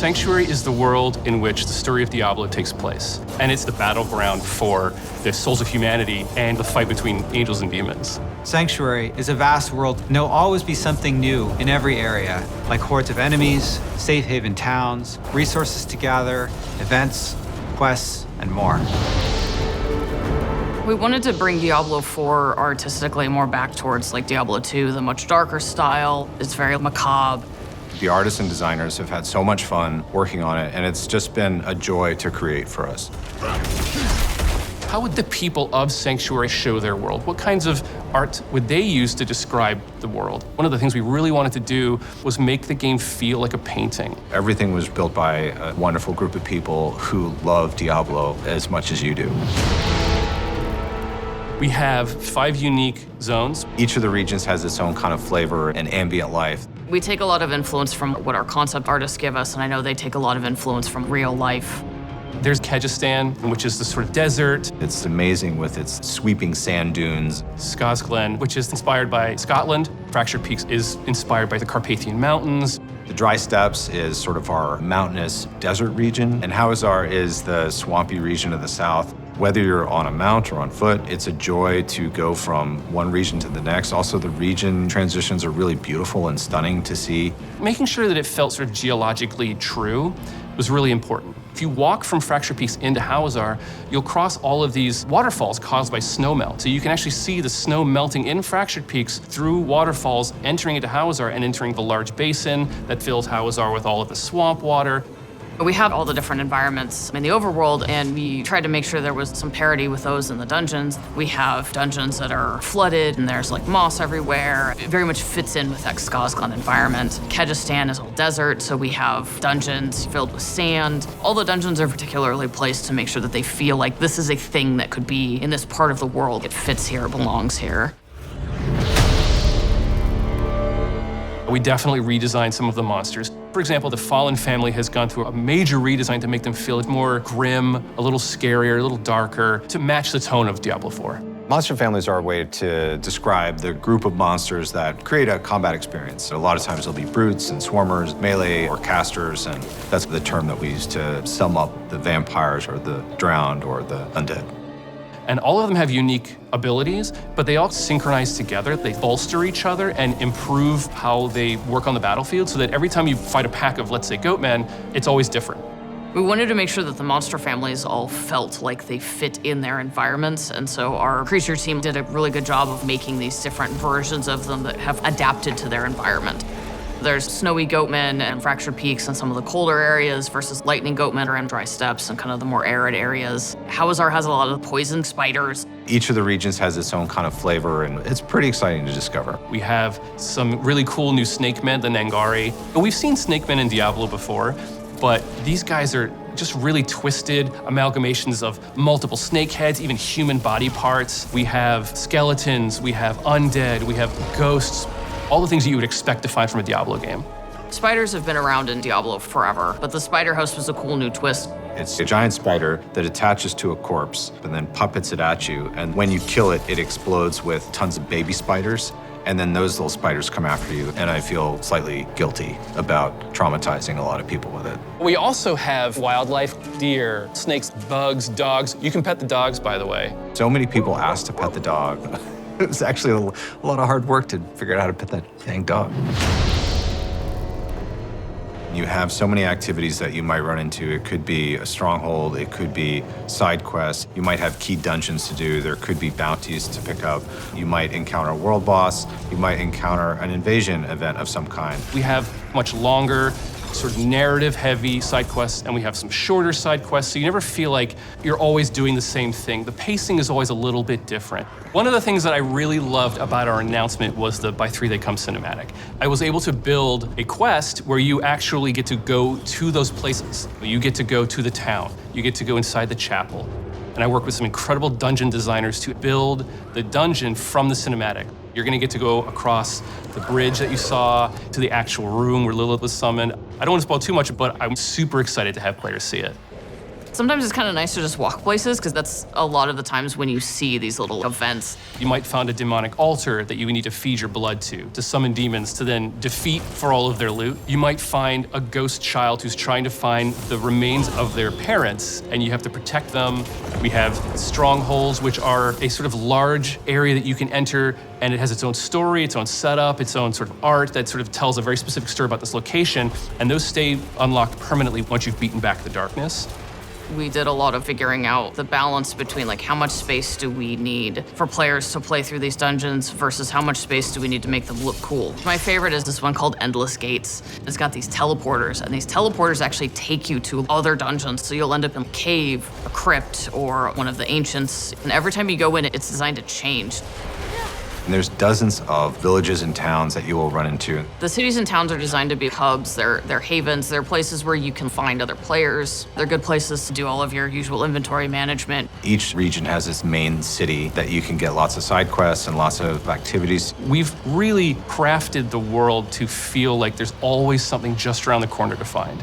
Sanctuary is the world in which the story of Diablo takes place, and it's the battleground for the souls of humanity and the fight between angels and demons. Sanctuary is a vast world, and there'll always be something new in every area, like hordes of enemies, safe haven towns, resources to gather, events, quests, and more. We wanted to bring Diablo IV artistically more back towards like Diablo II, the much darker style. It's very macabre. The artists and designers have had so much fun working on it, and it's just been a joy to create for us. How would the people of Sanctuary show their world? What kinds of art would they use to describe the world? One of the things we really wanted to do was make the game feel like a painting. Everything was built by a wonderful group of people who love Diablo as much as you do. We have 5 unique zones. Each of the regions has its own kind of flavor and ambient life. We take a lot of influence from what our concept artists give us, and I know they take a lot of influence from real life. There's Kyrgyzstan, which is the sort of desert. It's amazing with its sweeping sand dunes. Skazglen, which is inspired by Scotland. Fractured Peaks is inspired by the Carpathian Mountains. The Dry Steppes is sort of our mountainous desert region, and Hawazar is the swampy region of the south. Whether you're on a mount or on foot, it's a joy to go from one region to the next. Also, the region transitions are really beautiful and stunning to see. Making sure that it felt sort of geologically true was really important. If you walk from Fractured Peaks into Hawazar, you'll cross all of these waterfalls caused by snowmelt. So you can actually see the snow melting in Fractured Peaks through waterfalls, entering into Hawazar and entering the large basin that fills Hawazar with all of the swamp water. We have all the different environments in the overworld, and we tried to make sure there was some parity with those in the dungeons. We have dungeons that are flooded, and there's like moss everywhere. It very much fits in with that Skazglen environment. Kyrgyzstan is all desert, so we have dungeons filled with sand. All the dungeons are particularly placed to make sure that they feel like this is a thing that could be in this part of the world. It fits here, it belongs here. We definitely redesigned some of the monsters. For example, the Fallen family has gone through a major redesign to make them feel more grim, a little scarier, a little darker, to match the tone of Diablo IV. Monster families are a way to describe the group of monsters that create a combat experience. So a lot of times there'll be brutes and swarmers, melee or casters, and that's the term that we use to sum up the vampires or the drowned or the undead. And all of them have unique abilities, but they all synchronize together. They bolster each other and improve how they work on the battlefield so that every time you fight a pack of, let's say, goatmen, it's always different. We wanted to make sure that the monster families all felt like they fit in their environments, and so our creature team did a really good job of making these different versions of them that have adapted to their environment. There's snowy goatmen and Fractured Peaks in some of the colder areas versus lightning goatmen around Dry Steppes and kind of the more arid areas. Hawazar has a lot of poison spiders. Each of the regions has its own kind of flavor, and it's pretty exciting to discover. We have some really cool new snake men, the Nangari. We've seen snake men in Diablo before, but these guys are just really twisted amalgamations of multiple snake heads, even human body parts. We have skeletons, we have undead, we have ghosts. All the things that you would expect to find from a Diablo game. Spiders have been around in Diablo forever, but the spider house was a cool new twist. It's a giant spider that attaches to a corpse and then puppets it at you. And when you kill it, it explodes with tons of baby spiders. And then those little spiders come after you. And I feel slightly guilty about traumatizing a lot of people with it. We also have wildlife, deer, snakes, bugs, dogs. You can pet the dogs, by the way. So many people ask to pet the dog. It was actually a lot of hard work to figure out how to pet that dang dog. You have so many activities that you might run into. It could be a stronghold, it could be side quests. You might have key dungeons to do. There could be bounties to pick up. You might encounter a world boss. You might encounter an invasion event of some kind. We have much longer, sort of narrative-heavy side quests, and we have some shorter side quests, so you never feel like you're always doing the same thing. The pacing is always a little bit different. One of the things that I really loved about our announcement was the By 3 They Come cinematic. I was able to build a quest where you actually get to go to those places. You get to go to the town. You get to go inside the chapel. And I worked with some incredible dungeon designers to build the dungeon from the cinematic. You're gonna get to go across the bridge that you saw to the actual room where Lilith was summoned. I don't want to spoil too much, but I'm super excited to have players see it. Sometimes it's kind of nice to just walk places, because that's a lot of the times when you see these little events. You might find a demonic altar that you need to feed your blood to summon demons to then defeat for all of their loot. You might find a ghost child who's trying to find the remains of their parents, and you have to protect them. We have strongholds, which are a sort of large area that you can enter, and it has its own story, its own setup, its own sort of art that sort of tells a very specific story about this location, and those stay unlocked permanently once you've beaten back the darkness. We did a lot of figuring out the balance between like how much space do we need for players to play through these dungeons versus how much space do we need to make them look cool. My favorite is this one called Endless Gates. It's got these teleporters, and these teleporters actually take you to other dungeons. So you'll end up in a cave, a crypt, or one of the ancients. And every time you go in, it's designed to change. And there's dozens of villages and towns that you will run into. The cities and towns are designed to be hubs. They're havens. They're places where you can find other players. They're good places to do all of your usual inventory management. Each region has its main city that you can get lots of side quests and lots of activities. We've really crafted the world to feel like there's always something just around the corner to find.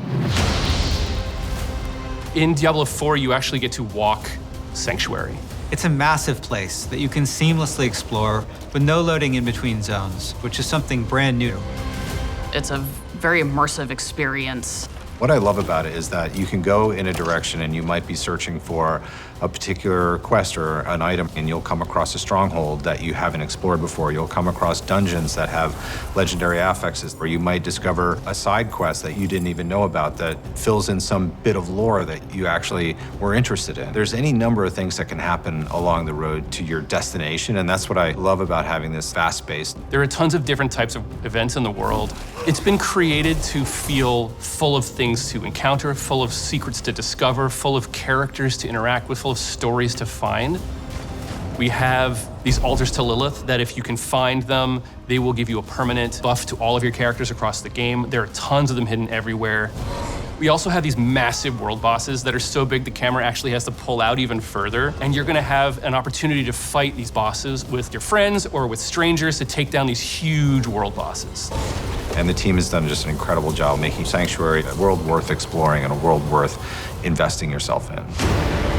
In Diablo IV, you actually get to walk Sanctuary. It's a massive place that you can seamlessly explore with no loading in between zones, which is something brand new. It's a very immersive experience. What I love about it is that you can go in a direction and you might be searching for a particular quest or an item, and you'll come across a stronghold that you haven't explored before. You'll come across dungeons that have legendary affixes, or you might discover a side quest that you didn't even know about that fills in some bit of lore that you actually were interested in. There's any number of things that can happen along the road to your destination, and that's what I love about having this fast-paced. There are tons of different types of events in the world. It's been created to feel full of things to encounter, full of secrets to discover, full of characters to interact with, full of stories to find. We have these altars to Lilith that if you can find them, they will give you a permanent buff to all of your characters across the game. There are tons of them hidden everywhere. We also have these massive world bosses that are so big the camera actually has to pull out even further. And you're gonna have an opportunity to fight these bosses with your friends or with strangers to take down these huge world bosses. And the team has done just an incredible job making Sanctuary a world worth exploring and a world worth investing yourself in.